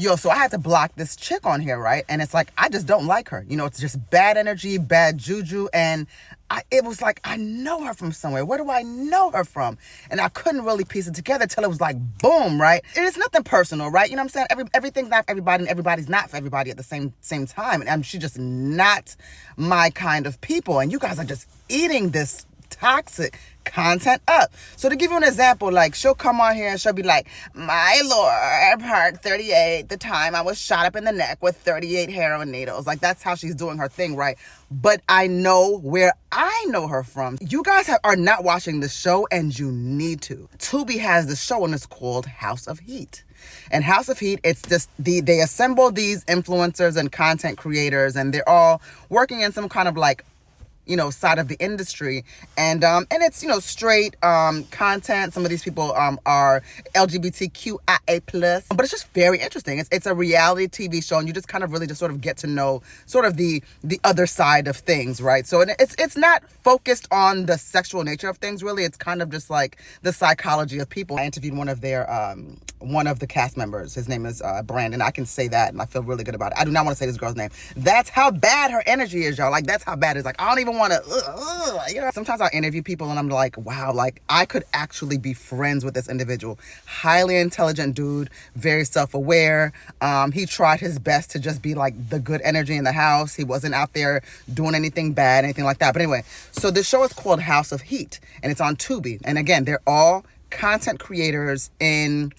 Yo, so I had to block this chick on here, right? And it's like, I just don't like her. You know, it's just bad energy, bad juju. And it was like, I know her from somewhere. Where do I know her from? And I couldn't really piece it together till it was like, boom, right? It is nothing personal, right? You know what I'm saying? Everything's not for everybody and everybody's not for everybody at the same time. And she's just not my kind of people. And you guys are just eating this toxic content up. So to give you an example, like she'll come on here and she'll be like, my lord, part 38, the time I was shot up in the neck with 38 heroin needles. Like that's how she's doing her thing, right? But I know where I know her from. You guys are not watching the show and you need to. Tubi has the show and it's called House of Heat. And House of Heat, it's just they assemble these influencers and content creators and they're all working in some kind of like, you know, side of the industry, and it's, you know, straight content. Some of these people are LGBTQIA+, but it's just very interesting. It's a reality TV show, and you just kind of really just sort of get to know sort of the other side of things, right? So it's not focused on the sexual nature of things, really. It's kind of just like the psychology of people. I interviewed one of the cast members. His name is Brandon. I can say that, and I feel really good about it. I do not want to say this girl's name. That's how bad her energy is, y'all. Like, that's how bad it is. Like, I don't even want to, you know. Sometimes I interview people and I'm like, wow, like I could actually be friends with this individual. Highly intelligent dude, very self-aware. He tried his best to just be like the good energy in the house. He wasn't out there doing anything bad, anything like that. But anyway, so the show is called House of Heat and it's on Tubi. And again, they're all content creators in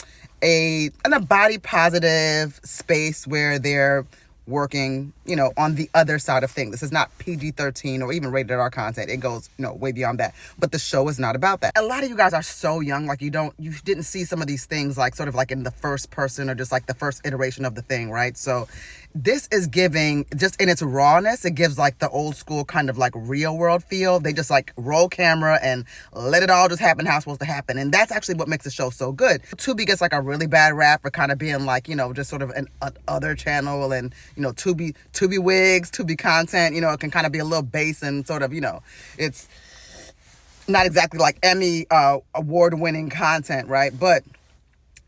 a body positive space where they're working, you know, on the other side of things. This is not PG-13 or even rated R content. It goes, you know, way beyond that. But the show is not about that. A lot of you guys are so young, like you didn't see some of these things like sort of like in the first person or just like the first iteration of the thing, right? So this is giving, just in its rawness, it gives like the old school kind of like real world feel. They just like roll camera and let it all just happen how it's supposed to happen. And that's actually what makes the show so good. Tubi gets like a really bad rap for kind of being like, you know, just sort of an other channel, and, you know, Tubi wigs, Tubi content, you know, it can kind of be a little base and sort of, you know, it's not exactly like Emmy award-winning content, right? But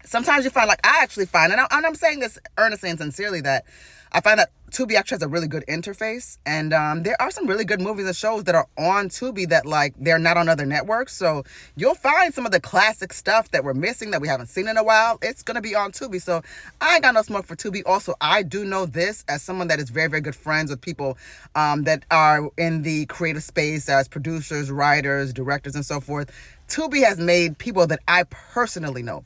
sometimes you find, like I actually find, and I'm saying this earnestly and sincerely, that I find that Tubi actually has a really good interface, and there are some really good movies and shows that are on Tubi that like they're not on other networks. So you'll find some of the classic stuff that we're missing that we haven't seen in a while. It's gonna be on Tubi. So I ain't got no smoke for Tubi. Also, I do know this as someone that is very, very good friends with people that are in the creative space as producers, writers, directors, and so forth. Tubi has made people that I personally know,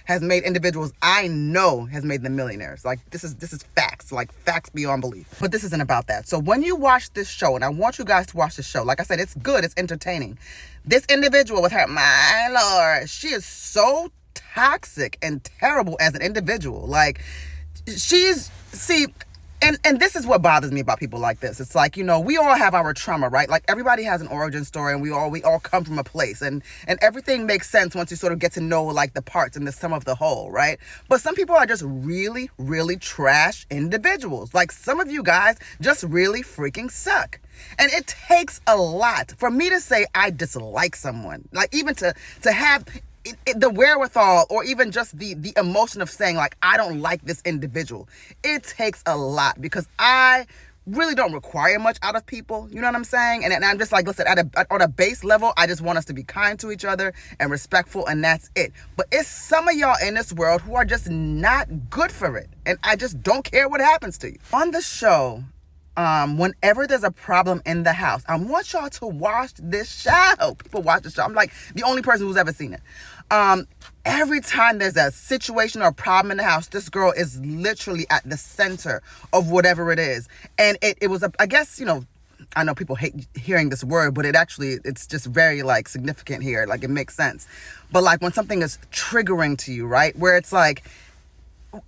has made individuals I know has made them millionaires. Like this is facts, like facts beyond belief. But this isn't about that. So when you watch this show, and I want you guys to watch this show, like I said, it's good, it's entertaining. This individual with her, my lord, she is so toxic and terrible as an individual. Like And this is what bothers me about people like this. It's like, you know, we all have our trauma, right? Like everybody has an origin story, and we all come from a place, and everything makes sense once you sort of get to know like the parts and the sum of the whole, right? But some people are just really, really trash individuals. Like some of you guys just really freaking suck. And it takes a lot for me to say I dislike someone. Like even to have the wherewithal, or even just the emotion of saying like I don't like this individual. It takes a lot, because I really don't require much out of people, you know what I'm saying? And I'm just like, listen, on a base level, I just want us to be kind to each other and respectful, and that's it. But it's some of y'all in this world who are just not good for it, and I just don't care what happens to you. On the show, whenever there's a problem in the house, I want y'all to watch this show. People watch the show. I'm like the only person who's ever seen it. Every time there's a situation or a problem in the house, this girl is literally at the center of whatever it is. And it was, I guess, you know, I know people hate hearing this word, but it's just very like significant here. Like it makes sense. But like when something is triggering to you, right? Where it's like,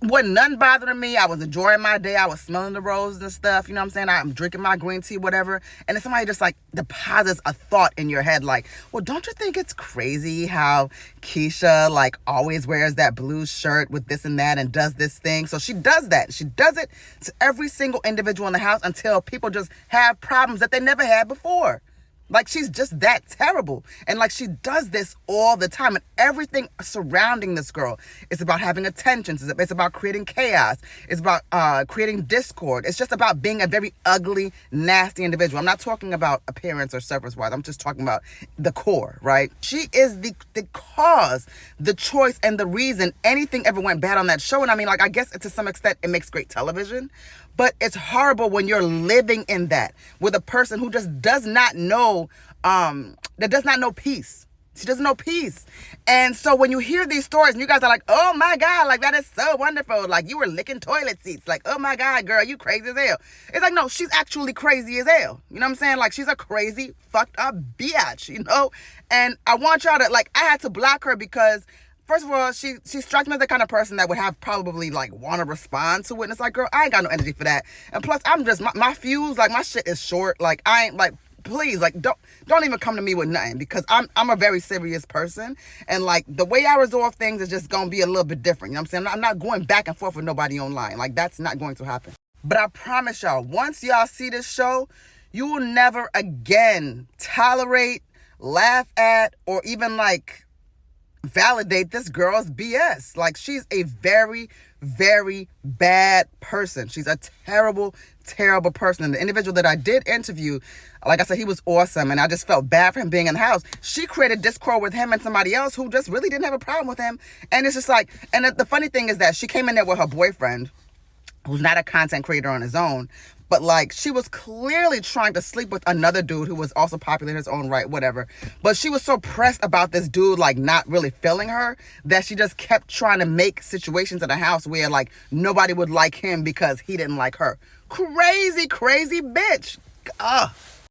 wasn't nothing bothering me. I was enjoying my day. I was smelling the roses and stuff. You know what I'm saying? I'm drinking my green tea, whatever. And then somebody just like deposits a thought in your head like, well, don't you think it's crazy how Keisha like always wears that blue shirt with this and that and does this thing? So she does that. She does it to every single individual in the house until people just have problems that they never had before. Like, she's just that terrible. And like, she does this all the time. And everything surrounding this girl is about having attention. It's about creating chaos. It's about creating discord. It's just about being a very ugly, nasty individual. I'm not talking about appearance or surface-wise. I'm just talking about the core, right? She is the cause, the choice, and the reason anything ever went bad on that show. And I mean, like, I guess to some extent it makes great television. But it's horrible when you're living in that with a person who just does not know, that does not know peace. She doesn't know peace. And so when you hear these stories and you guys are like, oh my God, like, that is so wonderful. Like, you were licking toilet seats. Like, oh my God, girl, you crazy as hell. It's like, no, she's actually crazy as hell. You know what I'm saying? Like, she's a crazy, fucked up bitch, you know? And I want y'all to, like, I had to block her because, first of all, she strikes me as the kind of person that would have probably, like, want to respond to it. And it's like, girl, I ain't got no energy for that. And plus, I'm just, my fuse, like, my shit is short. Like, I ain't, like, please, like, don't even come to me with nothing, because I'm a very serious person. And, like, the way I resolve things is just going to be a little bit different. You know what I'm saying? I'm not going back and forth with nobody online. Like, that's not going to happen. But I promise y'all, once y'all see this show, you will never again tolerate, laugh at, or even, like, validate this girl's BS. Like, she's a very, very bad person. She's a terrible, terrible person. And the individual that I did interview, like I said, he was awesome, and I just felt bad for him being in the house. She created discord with him and somebody else who just really didn't have a problem with him. And it's just like, and the funny thing is that she came in there with her boyfriend, who's not a content creator on his own, but like, she was clearly trying to sleep with another dude who was also popular in his own right, whatever. But she was so pressed about this dude, like, not really feeling her, that she just kept trying to make situations in the house where, like, nobody would like him because he didn't like her. Crazy, crazy bitch. Ugh.